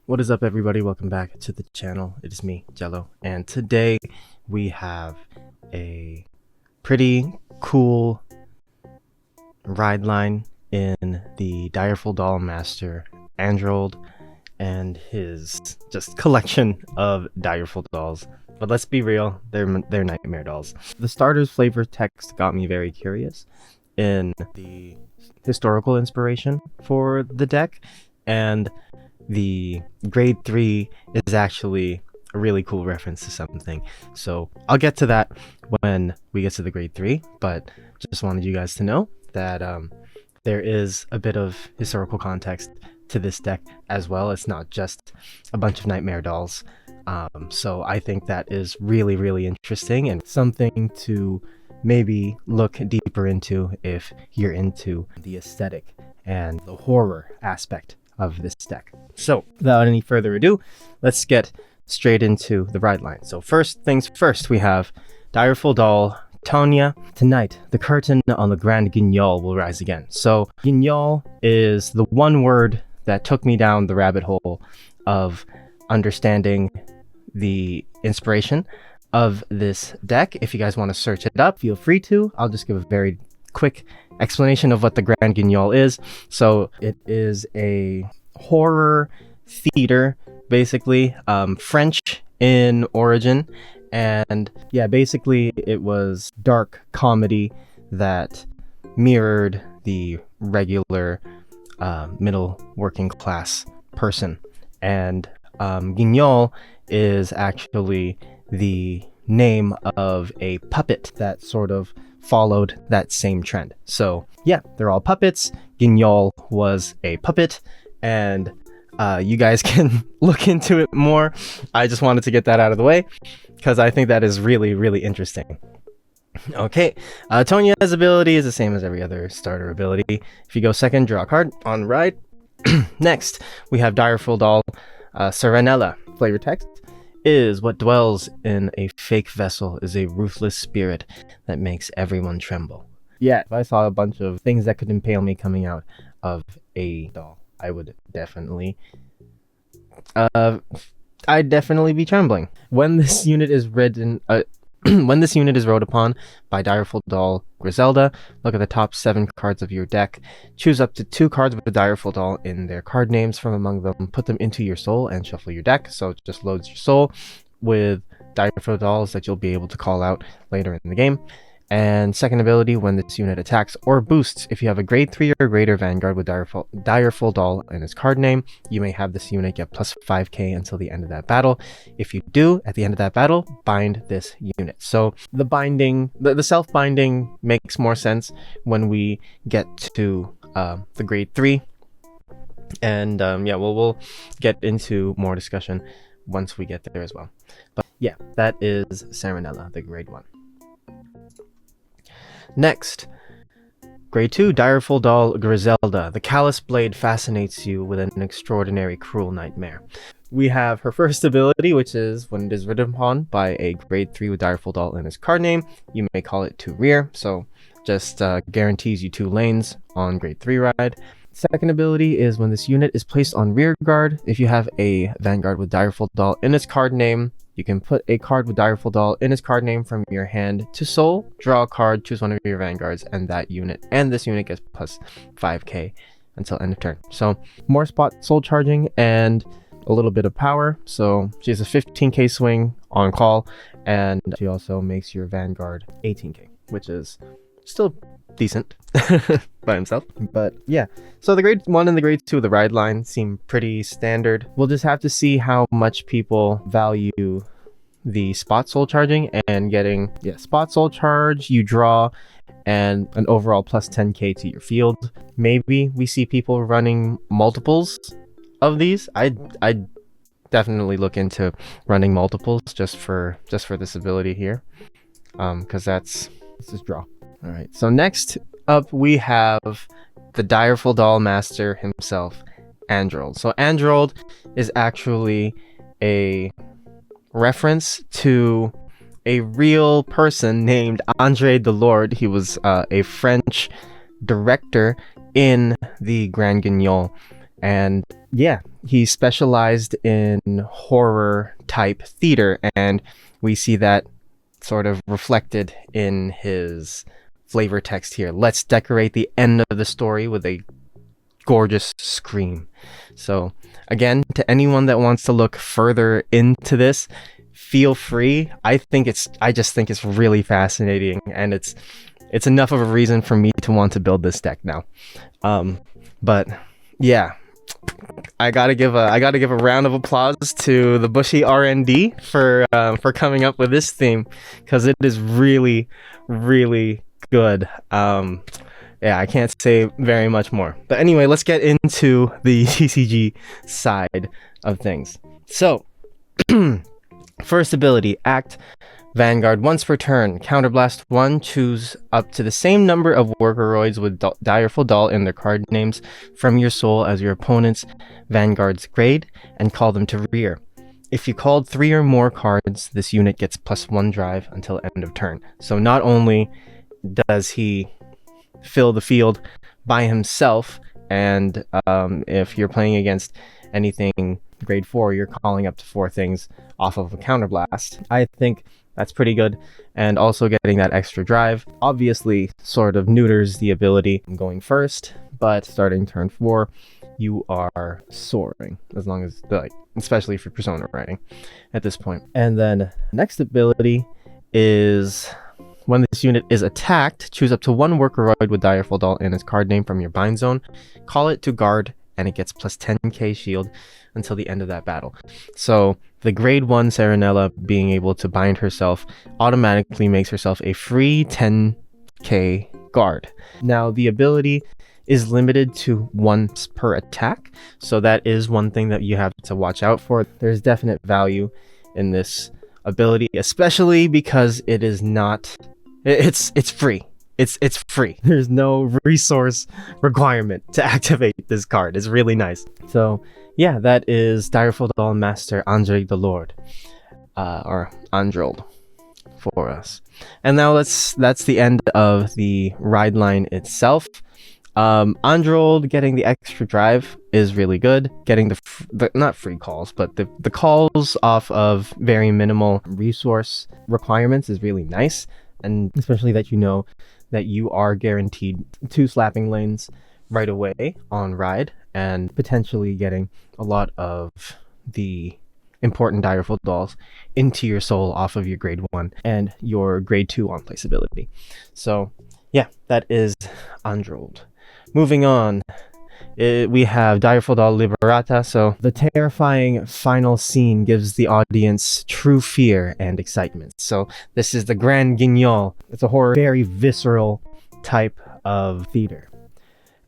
What is up, everybody? Welcome back to the channel. It is me, Jello, and today we have a pretty cool ride line in the Direful Doll Master Androld and his just collection of direful dolls. But let's be real, they're nightmare dolls. The starter's flavor text got me very curious in the historical inspiration for the deck, and the grade 3 is actually a really cool reference to something. So I'll get to that when we get to the grade 3, but just wanted you guys to know that there is a bit of historical context to this deck as well. It's not just a bunch of nightmare dolls. So I think that is really interesting and something to maybe look deeper into if you're into the aesthetic and the horror aspect of this deck. So without any further ado, let's get straight into the ride line. So first things first, we have Direful Doll Tonya. Tonight, the curtain on the Grand Guignol will rise again. So Guignol is the one word that took me down the rabbit hole of understanding the inspiration of this deck. If you guys want to search it up, feel free to. I'll just give a very quick explanation of what the Grand Guignol is. So it is a horror theater, basically, French in origin, and yeah, basically it was dark comedy that mirrored the regular middle working class person. And Guignol is actually the name of a puppet that sort of followed that same trend. So yeah, they're all puppets. Guignol was a puppet, and you guys can look into it more. I just wanted to get that out of the way because I think that is really interesting. Okay, Tonya's ability is the same as every other starter ability. If you go second, draw a card on ride. Next, we have Direful Doll Serenella. Flavor text is what dwells in a fake vessel is a ruthless spirit that makes everyone tremble. Yeah, if I saw a bunch of things that could impale me coming out of a doll, I would definitely I'd definitely be trembling. When this unit is ridden when this unit is rode upon by Direful Doll Griselda, look at the top 7 cards of your deck. Choose up to 2 cards with a Direful Doll in their card names from among them. Put them into your soul and shuffle your deck. So it just loads your soul with Direful Dolls that you'll be able to call out later in the game. And second ability, when this unit attacks or boosts, if you have a grade 3 or greater Vanguard with Direful Doll in its card name, you may have this unit get plus 5k until the end of that battle. If you do, at the end of that battle, bind this unit. So the binding, the self-binding makes more sense when we get to the grade 3. And yeah, we'll get into more discussion once we get there as well. But yeah, that is Serenella, the grade 1. Next, grade 2, Direful Doll Griselda. The callous blade fascinates you with an extraordinary cruel nightmare. We have her first ability, which is when it is ridden upon by a grade 3 with Direful Doll in its card name, you may call it to rear, so just guarantees you 2 lanes on grade 3 ride. Second ability is when this unit is placed on rear guard. If you have a Vanguard with Direful Doll in its card name, you can put a card with Direful Doll in its card name from your hand to soul, draw a card, choose one of your Vanguards, and this unit gets plus 5k until end of turn. So more spot soul charging and a little bit of power. So she has a 15k swing on call, and she also makes your Vanguard 18k, which is still decent by himself. But yeah, so the grade 1 and the grade 2 of the ride line seem pretty standard. We'll just have to see how much people value the spot soul charging and getting spot soul charge, you draw, and an overall plus 10k to your field. Maybe we see people running multiples of these. I'd definitely look into running multiples just for this ability here, because let's just draw. All right, so next up we have the Direful Doll Master himself, Androld. So Androld is actually a reference to a real person named Andre de Lorde. He was a French director in the Grand Guignol, And yeah, he specialized in horror type theater, and we see that sort of reflected in his flavor text here. Let's decorate the end of the story with a gorgeous scream. So again, to anyone that wants to look further into this, feel free. I just think it's really fascinating, and it's enough of a reason for me to want to build this deck now. But yeah, I gotta give a round of applause to the Bushi R&D for coming up with this theme, because it is really, really good. Yeah, I can't say very much more. But anyway, let's get into the TCG side of things. So, first ability, Act Vanguard. Once per turn, Counterblast 1, choose up to the same number of Workoroids with Direful Doll in their card names from your soul as your opponent's Vanguard's grade, and call them to rear. If you called 3 or more cards, this unit gets +1 drive until end of turn. So not only does he fill the field by himself, and if you're playing against anything grade 4, you're calling up to 4 things off of a counterblast. I think that's pretty good, and also getting that extra drive obviously sort of neuters the ability going first, but starting turn 4, you are soaring, as long as, like, especially for persona writing at this point. And then next ability is, when this unit is attacked, choose up to 1 Workoroid with Direful Doll in its card name from your bind zone, call it to guard, and it gets +10k shield until the end of that battle. So the grade 1 Serenella, being able to bind herself, automatically makes herself a free 10k guard. Now the ability is limited to once per attack, so that is one thing that you have to watch out for. There's definite value in this ability, especially because it is not, it's free. It's free. There's no resource requirement to activate this card. It's really nice. So yeah, that is Direful Doll Master Andre de Lorde, or Androld for us. And now that's the end of the ride line itself. Androld getting the extra drive is really good. Getting the not free calls, but the calls off of very minimal resource requirements is really nice, and especially that you know that you are guaranteed 2 slapping lanes right away on ride, and potentially getting a lot of the important Direful Dolls into your soul off of your grade 1 and your grade 2 on place ability. So yeah, that is Androld. Moving on, we have Direful Doll Liberata. So the terrifying final scene gives the audience true fear and excitement. So this is the Grand Guignol. It's a horror, very visceral type of theater.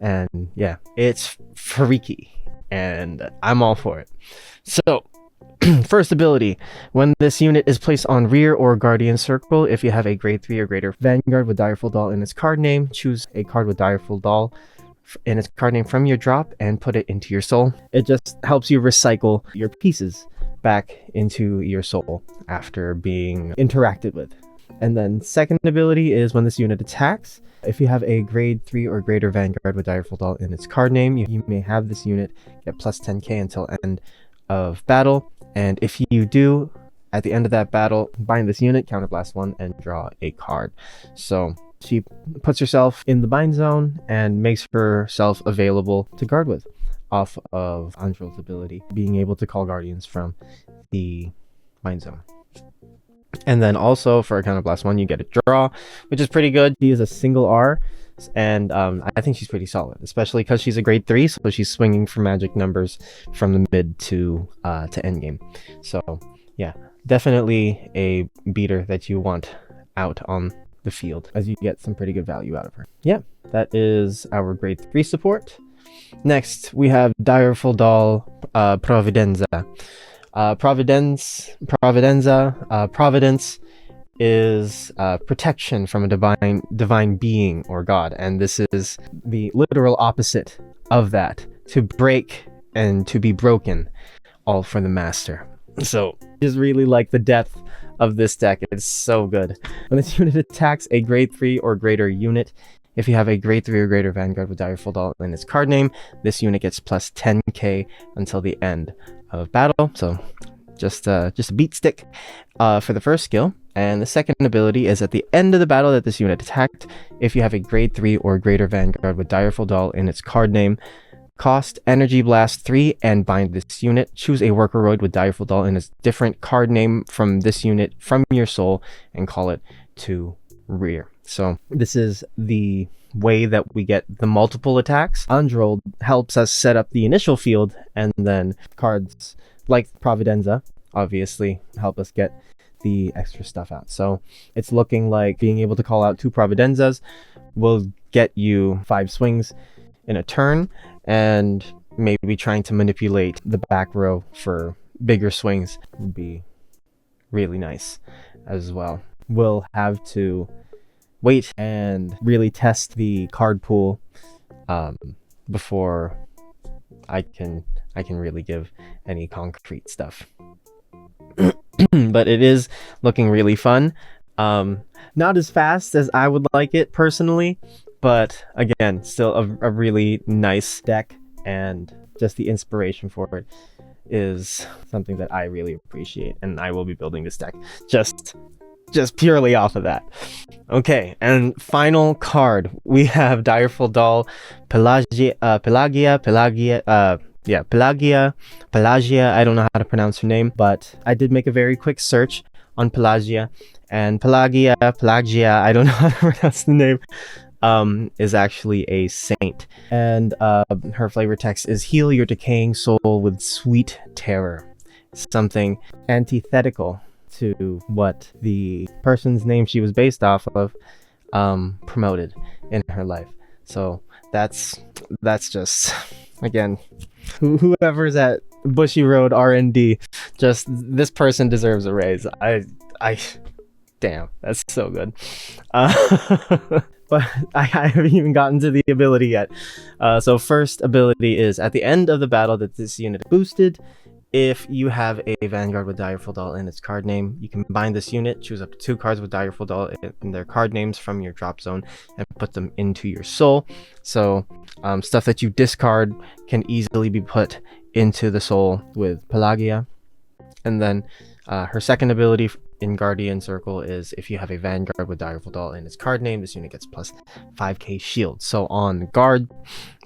And yeah, it's freaky, and I'm all for it. So first ability, when this unit is placed on rear or guardian circle, if you have a grade 3 or greater Vanguard with Direful Doll in its card name, choose a card with Direful Doll in its card name from your drop and put it into your soul. It just helps you recycle your pieces back into your soul after being interacted with. And then second ability is when this unit attacks, if you have a grade 3 or greater Vanguard with Direful Doll in its card name, you may have this unit get +10k until end of battle. And if you do, at the end of that battle, bind this unit, counterblast 1, and draw a card. So she puts herself in the bind zone and makes herself available to guard with off of Androld's ability, being able to call guardians from the bind zone. And then also for a counterblast 1, you get a draw, which is pretty good. She is a single R, and I think she's pretty solid, especially because she's a grade 3, so she's swinging for magic numbers from the mid to end game. So yeah, definitely a beater that you want out on the field, as you get some pretty good value out of her. Yeah, that is our grade 3 support. Next, we have Direful Doll Providenza. Providence is protection from a divine being or god, and this is the literal opposite of that, to break and to be broken, all for the master. So just really like the depth of this deck. It's so good. When this unit attacks a grade 3 or greater unit, If you have a grade 3 or greater Vanguard with Direful Doll in its card name, this unit gets plus 10k until the end of battle. So just a beat stick for the first skill. And the second ability is at the end of the battle that this unit attacked, if you have a grade 3 or greater Vanguard with Direful Doll in its card name, cost Energy Blast 3 and bind this unit. Choose a Workoroid with Direful Doll in its different card name from this unit from your soul and call it to rear. So this is the way that we get the multiple attacks. Androld helps us set up the initial field, and then cards like Providenza obviously help us get the extra stuff out. So it's looking like being able to call out 2 Providenzas will get you 5 swings in a turn, and maybe trying to manipulate the back row for bigger swings would be really nice as well. We'll have to wait and really test the card pool before I can really give any concrete stuff. But it is looking really fun. Not as fast as I would like it personally, but again, still a really nice deck, and just the inspiration for it is something that I really appreciate, and I will be building this deck just purely off of that. Okay, and final card, we have Direful Doll Pelagia. I don't know how to pronounce her name, but I did make a very quick search on Pelagia, and Pelagia, I don't know how to pronounce the name, is actually a saint, and her flavor text is heal your decaying soul with sweet terror, something antithetical to what the person's name she was based off of promoted in her life. So that's just, again, whoever's at Bushi Road R&D, just this person deserves a raise. I damn, that's so good. But I haven't even gotten to the ability yet. So first ability is at the end of the battle that this unit is boosted, if you have a Vanguard with Direful Doll in its card name, you can bind this unit, choose up to 2 cards with Direful Doll in their card names from your drop zone, and put them into your soul. So stuff that you discard can easily be put into the soul with Pelagia. And then her second ability in Guardian Circle is if you have a Vanguard with Direful Doll in its card name, this unit gets plus 5k shield. So on guard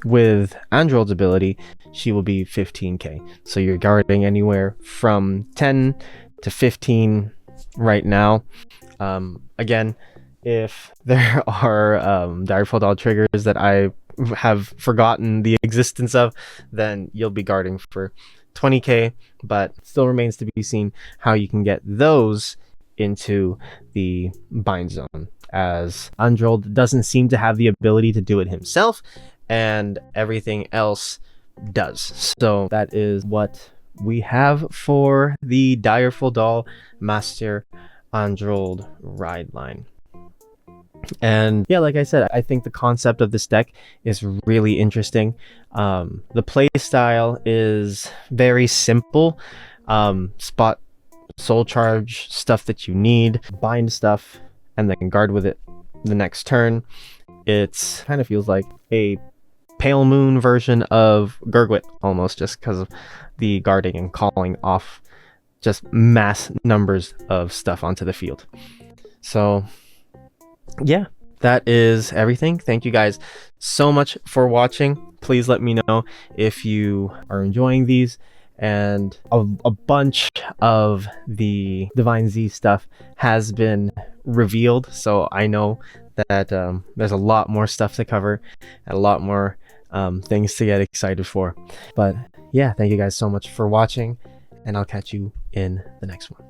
with Androld's ability, she will be 15k. So you're guarding anywhere from 10 to 15 right now. Again, if there are Direful Doll triggers that I have forgotten the existence of, then you'll be guarding for 20k, but still remains to be seen how you can get those into the bind zone, as Androld doesn't seem to have the ability to do it himself, and everything else does. So that is what we have for the Direful Doll Master Androld ride line. And yeah, like I said, I think the concept of this deck is really interesting. The play style is very simple. Spot soul charge stuff that you need, bind stuff, and then guard with it the next turn. It kind of feels like a Pale Moon version of Gurgwit almost, just because of the guarding and calling off just mass numbers of stuff onto the field. So yeah, that is everything. Thank you guys so much for watching. Please let me know if you are enjoying these, and a bunch of the Divine Z stuff has been revealed, so I know that there's a lot more stuff to cover and a lot more things to get excited for. But yeah, thank you guys so much for watching, and I'll catch you in the next one.